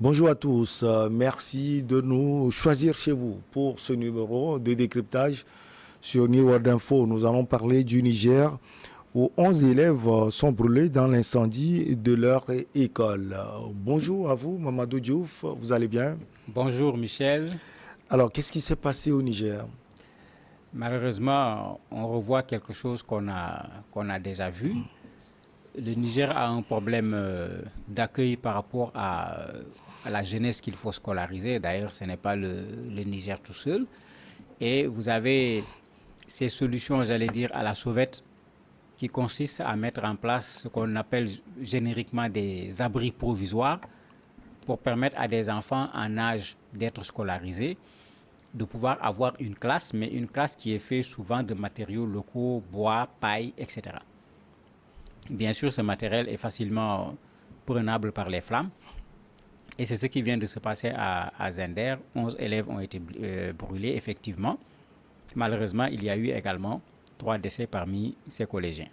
Bonjour à tous, merci de nous choisir chez vous pour ce numéro de décryptage sur New World Info. Nous allons parler du Niger où 11 élèves sont brûlés dans l'incendie de leur école. Bonjour à vous, Mamadou Diouf, vous allez bien? Bonjour Michel. Alors, qu'est-ce qui s'est passé au Niger? Malheureusement, on revoit quelque chose qu'on a déjà vu. Le Niger a un problème d'accueil par rapport à la jeunesse qu'il faut scolariser. D'ailleurs, ce n'est pas le Niger tout seul. Et vous avez ces solutions, j'allais dire, à la sauvette qui consistent à mettre en place ce qu'on appelle génériquement des abris provisoires pour permettre à des enfants en âge d'être scolarisés de pouvoir avoir une classe, mais une classe qui est faite souvent de matériaux locaux, bois, paille, etc. Bien sûr, ce matériel est facilement prenable par les flammes. Et c'est ce qui vient de se passer à Zender. 11 élèves ont été brûlés, effectivement. Malheureusement, il y a eu également 3 décès parmi ces collégiens.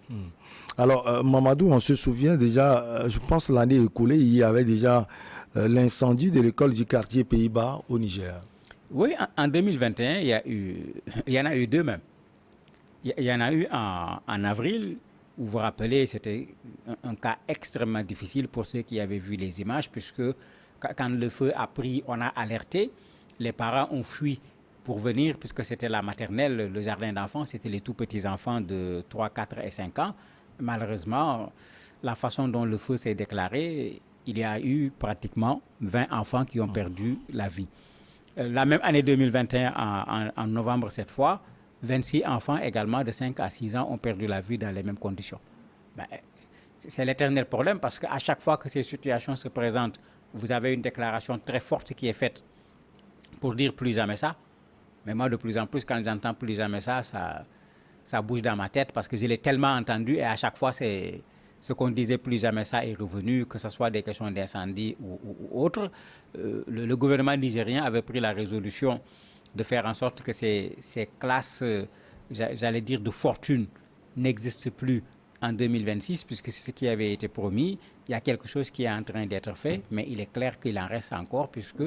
Alors, Mamadou, on se souvient déjà, je pense l'année écoulée, il y avait déjà l'incendie de l'école du quartier Pays-Bas au Niger. Oui, en 2021, il y en a eu deux même. Il y en a eu en avril. Vous vous rappelez, c'était un cas extrêmement difficile pour ceux qui avaient vu les images, puisque quand le feu a pris, on a alerté. Les parents ont fui pour venir, puisque c'était la maternelle, le jardin d'enfants, c'était les tout petits enfants de 3, 4 et 5 ans. Malheureusement, la façon dont le feu s'est déclaré, il y a eu pratiquement 20 enfants qui ont perdu la vie. La même année 2021, en novembre cette fois, 26 enfants également de 5 à 6 ans ont perdu la vie dans les mêmes conditions. Ben, c'est l'éternel problème parce qu'à chaque fois que ces situations se présentent, vous avez une déclaration très forte qui est faite pour dire plus jamais ça. Mais moi, de plus en plus, quand j'entends plus jamais ça, ça bouge dans ma tête parce que je l'ai tellement entendu et à chaque fois, c'est ce qu'on disait plus jamais ça est revenu, que ce soit des questions d'incendie ou autres. Le gouvernement nigérien avait pris la résolution de faire en sorte que ces classes, j'allais dire, de fortune n'existent plus en 2026, puisque c'est ce qui avait été promis. Il y a quelque chose qui est en train d'être fait, mais il est clair qu'il en reste encore, puisque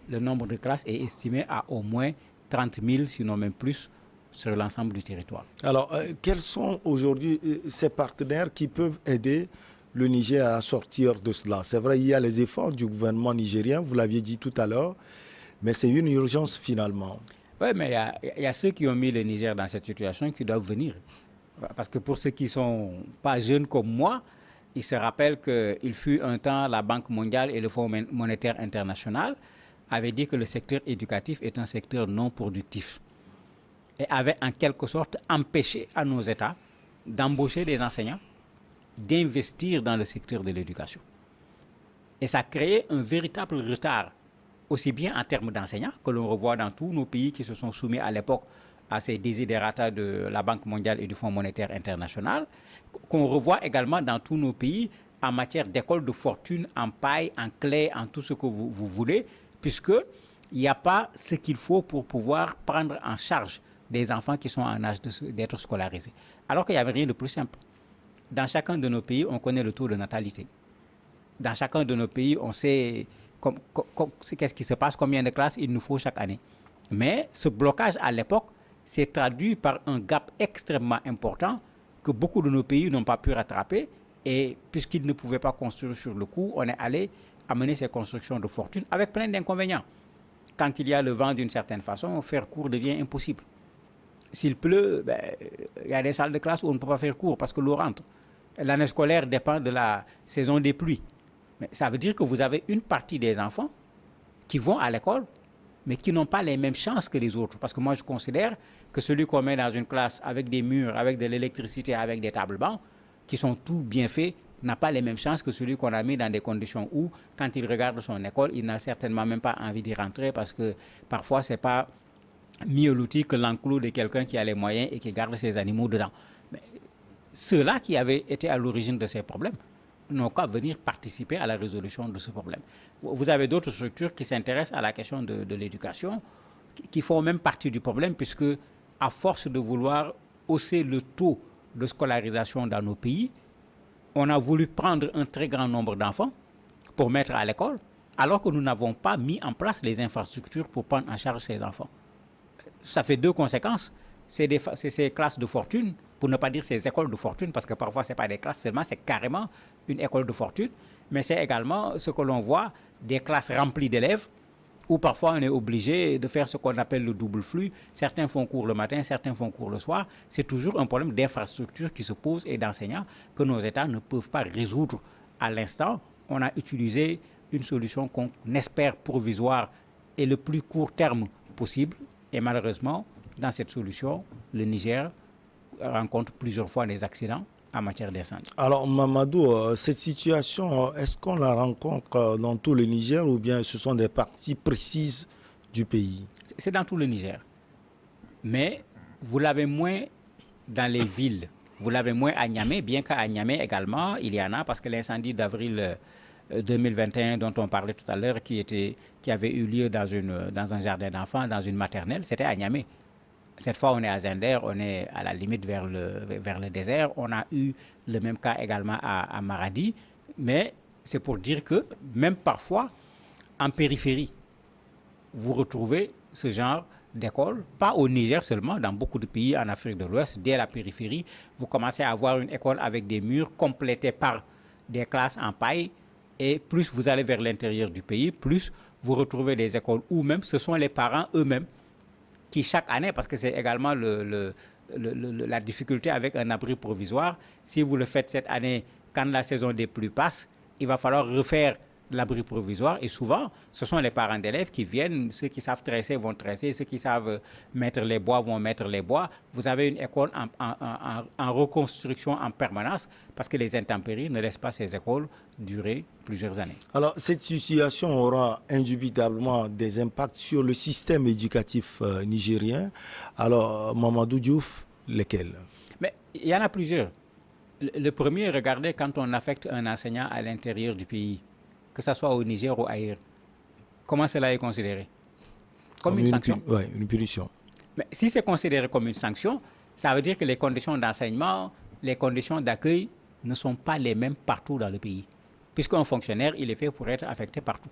le nombre de classes est estimé à au moins 30 000, sinon même plus, sur l'ensemble du territoire. Alors, quels sont aujourd'hui ces partenaires qui peuvent aider le Niger à sortir de cela? C'est vrai, il y a les efforts du gouvernement nigérien, vous l'aviez dit tout à l'heure, mais c'est une urgence finalement. Oui, mais il y a ceux qui ont mis le Niger dans cette situation qui doivent venir. Parce que pour ceux qui ne sont pas jeunes comme moi, ils se rappellent qu'il fut un temps, la Banque mondiale et le Fonds monétaire international avaient dit que le secteur éducatif est un secteur non productif et avait en quelque sorte empêché à nos États d'embaucher des enseignants, d'investir dans le secteur de l'éducation. Et ça a créé un véritable retard, aussi bien en termes d'enseignants, que l'on revoit dans tous nos pays qui se sont soumis à l'époque à ces desiderata de la Banque mondiale et du Fonds monétaire international, qu'on revoit également dans tous nos pays en matière d'écoles de fortune, en paille, en clé, en tout ce que vous voulez, puisqu'il n'y a pas ce qu'il faut pour pouvoir prendre en charge des enfants qui sont en âge d'être scolarisés. Alors qu'il n'y avait rien de plus simple. Dans chacun de nos pays, on connaît le taux de natalité. Dans chacun de nos pays, on sait qu'est-ce qui se passe, combien de classes il nous faut chaque année. Mais ce blocage à l'époque s'est traduit par un gap extrêmement important que beaucoup de nos pays n'ont pas pu rattraper. Et puisqu'ils ne pouvaient pas construire sur le coup, on est allé amener ces constructions de fortune avec plein d'inconvénients. Quand il y a le vent d'une certaine façon, faire cours devient impossible. S'il pleut, il y a des salles de classe où on ne peut pas faire cours parce que l'eau rentre. L'année scolaire dépend de la saison des pluies. Mais ça veut dire que vous avez une partie des enfants qui vont à l'école, mais qui n'ont pas les mêmes chances que les autres. Parce que moi, je considère que celui qu'on met dans une classe avec des murs, avec de l'électricité, avec des tables bancs, qui sont tout bien faits, n'a pas les mêmes chances que celui qu'on a mis dans des conditions où, quand il regarde son école, il n'a certainement même pas envie d'y rentrer parce que parfois, ce n'est pas mieux l'outil que l'enclos de quelqu'un qui a les moyens et qui garde ses animaux dedans. Mais ceux-là qui avaient été à l'origine de ces problèmes n'ont qu'à venir participer à la résolution de ce problème. Vous avez d'autres structures qui s'intéressent à la question de l'éducation, qui font même partie du problème, puisque à force de vouloir hausser le taux de scolarisation dans nos pays, on a voulu prendre un très grand nombre d'enfants pour mettre à l'école, alors que nous n'avons pas mis en place les infrastructures pour prendre en charge ces enfants. Ça fait deux conséquences. C'est ces classes de fortune, pour ne pas dire ces écoles de fortune, parce que parfois ce n'est pas des classes seulement, c'est carrément une école de fortune, mais c'est également ce que l'on voit, des classes remplies d'élèves, où parfois on est obligé de faire ce qu'on appelle le double flux. Certains font cours le matin, certains font cours le soir. C'est toujours un problème d'infrastructure qui se pose et d'enseignants que nos États ne peuvent pas résoudre à l'instant. On a utilisé une solution qu'on espère provisoire et le plus court terme possible. Et malheureusement, dans cette solution, le Niger rencontre plusieurs fois des accidents en matière d'incendie. Alors Mamadou, cette situation, est-ce qu'on la rencontre dans tout le Niger ou bien ce sont des parties précises du pays? C'est dans tout le Niger. Mais vous l'avez moins dans les villes. Vous l'avez moins à Niamey, bien qu'à Niamey également, il y en a, parce que l'incendie d'avril 2021 dont on parlait tout à l'heure, qui avait eu lieu dans un jardin d'enfants, dans une maternelle, c'était à Niamey. Cette fois, on est à Zender, on est à la limite vers le désert. On a eu le même cas également à Maradi. Mais c'est pour dire que même parfois, en périphérie, vous retrouvez ce genre d'école, pas au Niger seulement, dans beaucoup de pays en Afrique de l'Ouest, dès la périphérie, vous commencez à avoir une école avec des murs complétés par des classes en paille. Et plus vous allez vers l'intérieur du pays, plus vous retrouvez des écoles où même ce sont les parents eux-mêmes qui chaque année, parce que c'est également la difficulté avec un abri provisoire, si vous le faites cette année, quand la saison des pluies passe, il va falloir refaire l'abri provisoire et souvent, ce sont les parents d'élèves qui viennent, ceux qui savent tresser vont tresser, ceux qui savent mettre les bois vont mettre les bois. Vous avez une école en reconstruction en permanence parce que les intempéries ne laissent pas ces écoles durer plusieurs années. Alors, cette situation aura indubitablement des impacts sur le système éducatif nigérien. Alors, Mamadou Diouf, lesquels? Mais il y en a plusieurs. Le premier, regardez quand on affecte un enseignant à l'intérieur du pays, que ce soit au Niger ou ailleurs. Comment cela est considéré? Comme une sanction. Oui, une punition. Mais si c'est considéré comme une sanction, ça veut dire que les conditions d'enseignement, les conditions d'accueil ne sont pas les mêmes partout dans le pays. Puisqu'un fonctionnaire, il est fait pour être affecté partout.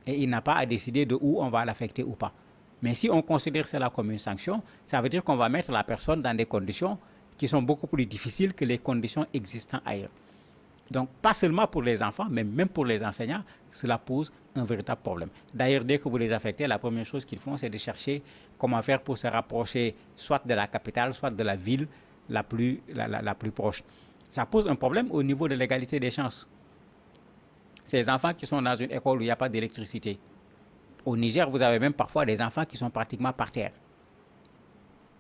Et il n'a pas à décider de où on va l'affecter ou pas. Mais si on considère cela comme une sanction, ça veut dire qu'on va mettre la personne dans des conditions qui sont beaucoup plus difficiles que les conditions existant ailleurs. Donc, pas seulement pour les enfants, mais même pour les enseignants, cela pose un véritable problème. D'ailleurs, dès que vous les affectez, la première chose qu'ils font, c'est de chercher comment faire pour se rapprocher soit de la capitale, soit de la ville la plus proche. Ça pose un problème au niveau de l'égalité des chances. Ces enfants qui sont dans une école où il n'y a pas d'électricité. Au Niger, vous avez même parfois des enfants qui sont pratiquement par terre.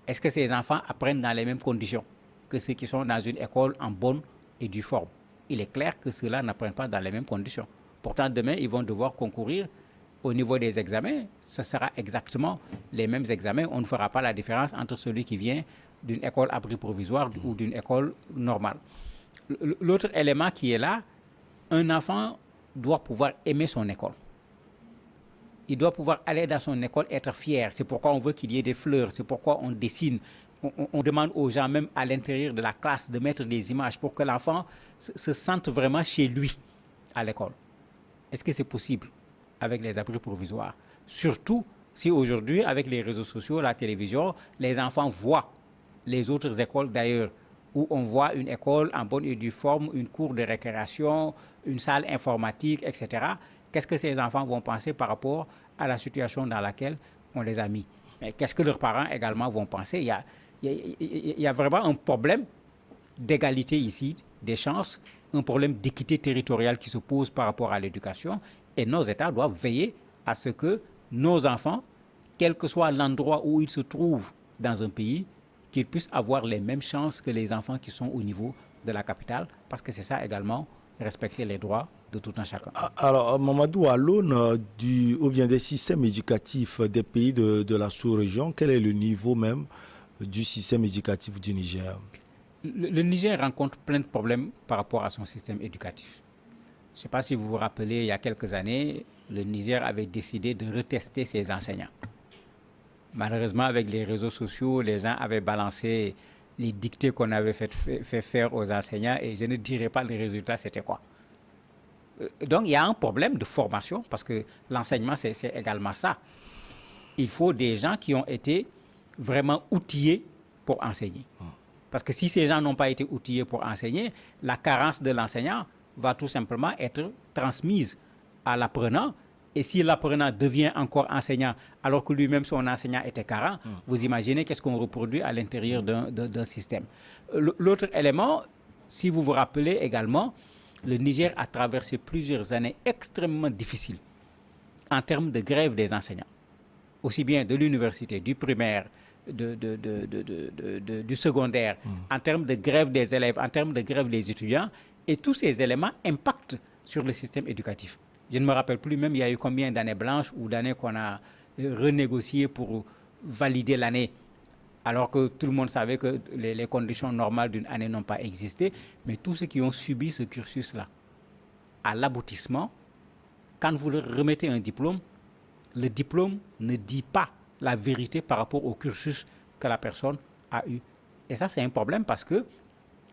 Est-ce que ces enfants apprennent dans les mêmes conditions que ceux qui sont dans une école en bonne et due forme? Il est clair que ceux-là n'apprennent pas dans les mêmes conditions. Pourtant, demain, ils vont devoir concourir au niveau des examens. Ce sera exactement les mêmes examens. On ne fera pas la différence entre celui qui vient d'une école abri provisoire ou d'une école normale. L'autre élément qui est là, un enfant doit pouvoir aimer son école. Il doit pouvoir aller dans son école, être fier. C'est pourquoi on veut qu'il y ait des fleurs. C'est pourquoi on dessine. On demande aux gens, même à l'intérieur de la classe, de mettre des images pour que l'enfant se sente vraiment chez lui à l'école. Est-ce que c'est possible avec les abris provisoires? Surtout si aujourd'hui, avec les réseaux sociaux, la télévision, les enfants voient les autres écoles d'ailleurs, où on voit une école en bonne et due forme, une cour de récréation, une salle informatique, etc. Qu'est-ce que ces enfants vont penser par rapport à la situation dans laquelle on les a mis? Qu'est-ce que leurs parents également vont penser? Il y a vraiment un problème d'égalité ici, des chances, un problème d'équité territoriale qui se pose par rapport à l'éducation. Et nos États doivent veiller à ce que nos enfants, quel que soit l'endroit où ils se trouvent dans un pays, qu'ils puissent avoir les mêmes chances que les enfants qui sont au niveau de la capitale, parce que c'est ça également, respecter les droits de tout un chacun. Alors, Mamadou, à l'aune des systèmes éducatifs des pays de la sous-région, quel est le niveau même du système éducatif du Niger? Le Niger rencontre plein de problèmes par rapport à son système éducatif. Je ne sais pas si vous vous rappelez, il y a quelques années, le Niger avait décidé de retester ses enseignants. Malheureusement, avec les réseaux sociaux, les gens avaient balancé les dictées qu'on avait fait faire aux enseignants et je ne dirais pas les résultats, c'était quoi. Donc, il y a un problème de formation parce que l'enseignement, c'est également ça. Il faut des gens qui ont été vraiment outillés pour enseigner. Parce que si ces gens n'ont pas été outillés pour enseigner, la carence de l'enseignant va tout simplement être transmise à l'apprenant. Et si l'apprenant devient encore enseignant, alors que lui-même, son enseignant était carent, vous imaginez qu'est-ce qu'on reproduit à l'intérieur d'un système. L'autre élément, si vous vous rappelez également, le Niger a traversé plusieurs années extrêmement difficiles en termes de grève des enseignants, aussi bien de l'université, du primaire, du secondaire, en termes de grève des élèves, en termes de grève des étudiants, et tous ces éléments impactent sur le système éducatif. Je ne me rappelle plus même, il y a eu combien d'années blanches ou d'années qu'on a renégocié pour valider l'année, alors que tout le monde savait que les conditions normales d'une année n'ont pas existé. Mais tous ceux qui ont subi ce cursus-là, à l'aboutissement, quand vous leur remettez un diplôme, le diplôme ne dit pas la vérité par rapport au cursus que la personne a eu. Et ça, c'est un problème parce que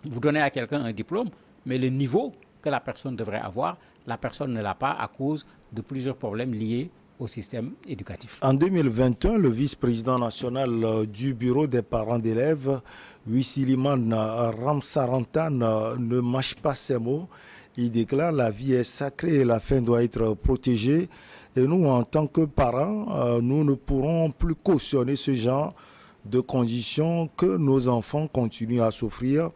vous donnez à quelqu'un un diplôme, mais le niveau que la personne devrait avoir, la personne ne l'a pas à cause de plusieurs problèmes liés au système éducatif. En 2021, le vice-président national du bureau des parents d'élèves, Wissiliman Ramsarantan, ne mâche pas ses mots. Il déclare « La vie est sacrée et la fin doit être protégée ». Et nous, en tant que parents, nous ne pourrons plus cautionner ce genre de conditions que nos enfants continuent à souffrir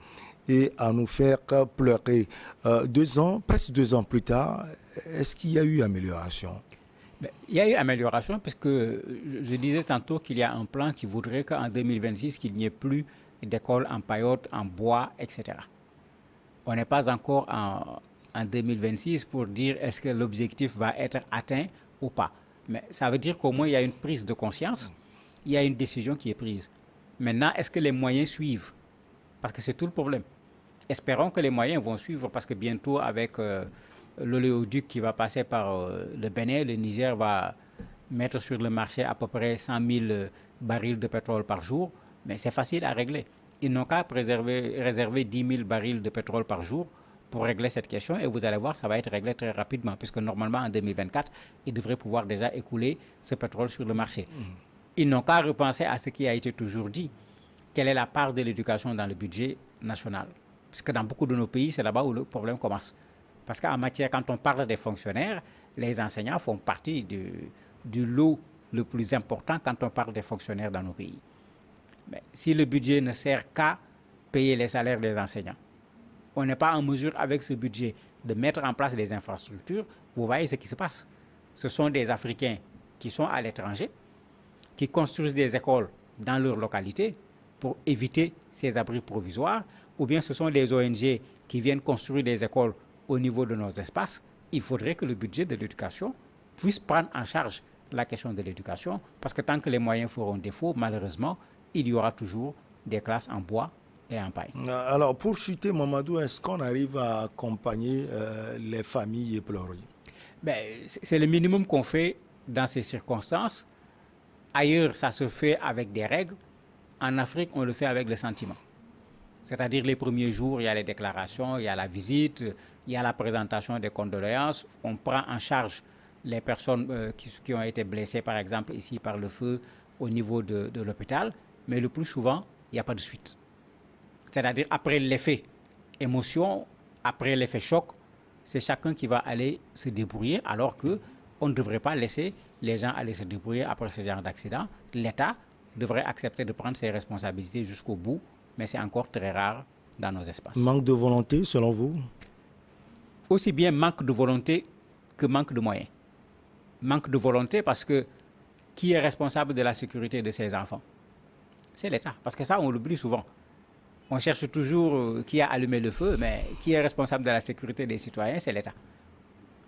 et à nous faire pleurer. Presque 2 ans plus tard, est-ce qu'il y a eu amélioration? Il y a eu amélioration puisque je disais tantôt qu'il y a un plan qui voudrait qu'en 2026, qu'il n'y ait plus d'écoles en paillotes, en bois, etc. On n'est pas encore en 2026 pour dire est-ce que l'objectif va être atteint ou pas. Mais ça veut dire qu'au moins il y a une prise de conscience, il y a une décision qui est prise. Maintenant, est-ce que les moyens suivent? Parce que c'est tout le problème. Espérons que les moyens vont suivre parce que bientôt avec l'oléoduc qui va passer par le Bénin, le Niger va mettre sur le marché à peu près 100 000 barils de pétrole par jour. Mais c'est facile à régler. Ils n'ont qu'à réserver 10 000 barils de pétrole par jour pour régler cette question et vous allez voir, ça va être réglé très rapidement puisque normalement en 2024, ils devraient pouvoir déjà écouler ce pétrole sur le marché. Ils n'ont qu'à repenser à ce qui a été toujours dit. Quelle est la part de l'éducation dans le budget national? Puisque dans beaucoup de nos pays, c'est là-bas où le problème commence. Parce qu'en matière, quand on parle des fonctionnaires, les enseignants font partie du lot le plus important quand on parle des fonctionnaires dans nos pays. Mais si le budget ne sert qu'à payer les salaires des enseignants, on n'est pas en mesure avec ce budget de mettre en place des infrastructures, vous voyez ce qui se passe. Ce sont des Africains qui sont à l'étranger, qui construisent des écoles dans leur localité pour éviter ces abris provisoires, ou bien ce sont des ONG qui viennent construire des écoles au niveau de nos espaces. Il faudrait que le budget de l'éducation puisse prendre en charge la question de l'éducation, parce que tant que les moyens feront défaut, malheureusement, il y aura toujours des classes en bois et en paille. Alors, pour chuter, Mamadou, est-ce qu'on arrive à accompagner les familles éplorées? C'est le minimum qu'on fait dans ces circonstances. Ailleurs, ça se fait avec des règles. En Afrique, on le fait avec le sentiment. C'est-à-dire les premiers jours, il y a les déclarations, il y a la visite, il y a la présentation des condoléances. On prend en charge les personnes qui ont été blessées, par exemple, ici par le feu au niveau de l'hôpital. Mais le plus souvent, il n'y a pas de suite. C'est-à-dire après l'effet émotion, après l'effet choc, c'est chacun qui va aller se débrouiller alors qu'on ne devrait pas laisser les gens aller se débrouiller après ce genre d'accident. L'État devrait accepter de prendre ses responsabilités jusqu'au bout, mais c'est encore très rare dans nos espaces. Manque de volonté, selon vous? Aussi bien manque de volonté que manque de moyens. Manque de volonté parce que qui est responsable de la sécurité de ses enfants? C'est l'État, parce que ça, on l'oublie souvent. On cherche toujours qui a allumé le feu, mais qui est responsable de la sécurité des citoyens? C'est l'État.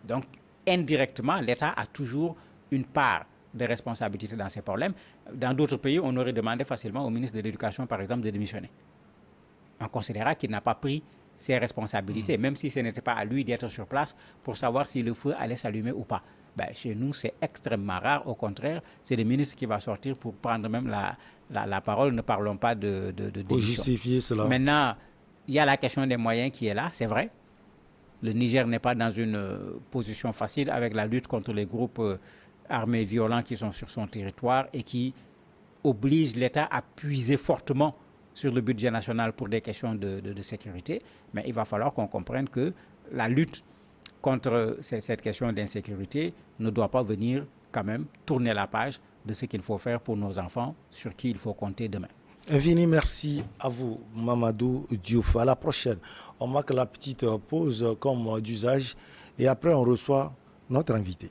Donc, indirectement, l'État a toujours une part de responsabilité dans ces problèmes. Dans d'autres pays, on aurait demandé facilement au ministre de l'Éducation, par exemple, de démissionner. On considérera qu'il n'a pas pris ses responsabilités, même si ce n'était pas à lui d'être sur place pour savoir si le feu allait s'allumer ou pas. Chez nous, c'est extrêmement rare. Au contraire, c'est le ministre qui va sortir pour prendre même la parole. Ne parlons pas de démission. Pour justifier cela. Maintenant, il y a la question des moyens qui est là, c'est vrai. Le Niger n'est pas dans une position facile avec la lutte contre les groupes armés violents qui sont sur son territoire et qui obligent l'État à puiser fortement sur le budget national pour des questions de sécurité. Mais il va falloir qu'on comprenne que la lutte contre cette question d'insécurité ne doit pas venir quand même tourner la page de ce qu'il faut faire pour nos enfants, sur qui il faut compter demain. Infini merci à vous, Mamadou Diouf. À la prochaine. On marque la petite pause comme d'usage et après on reçoit notre invité.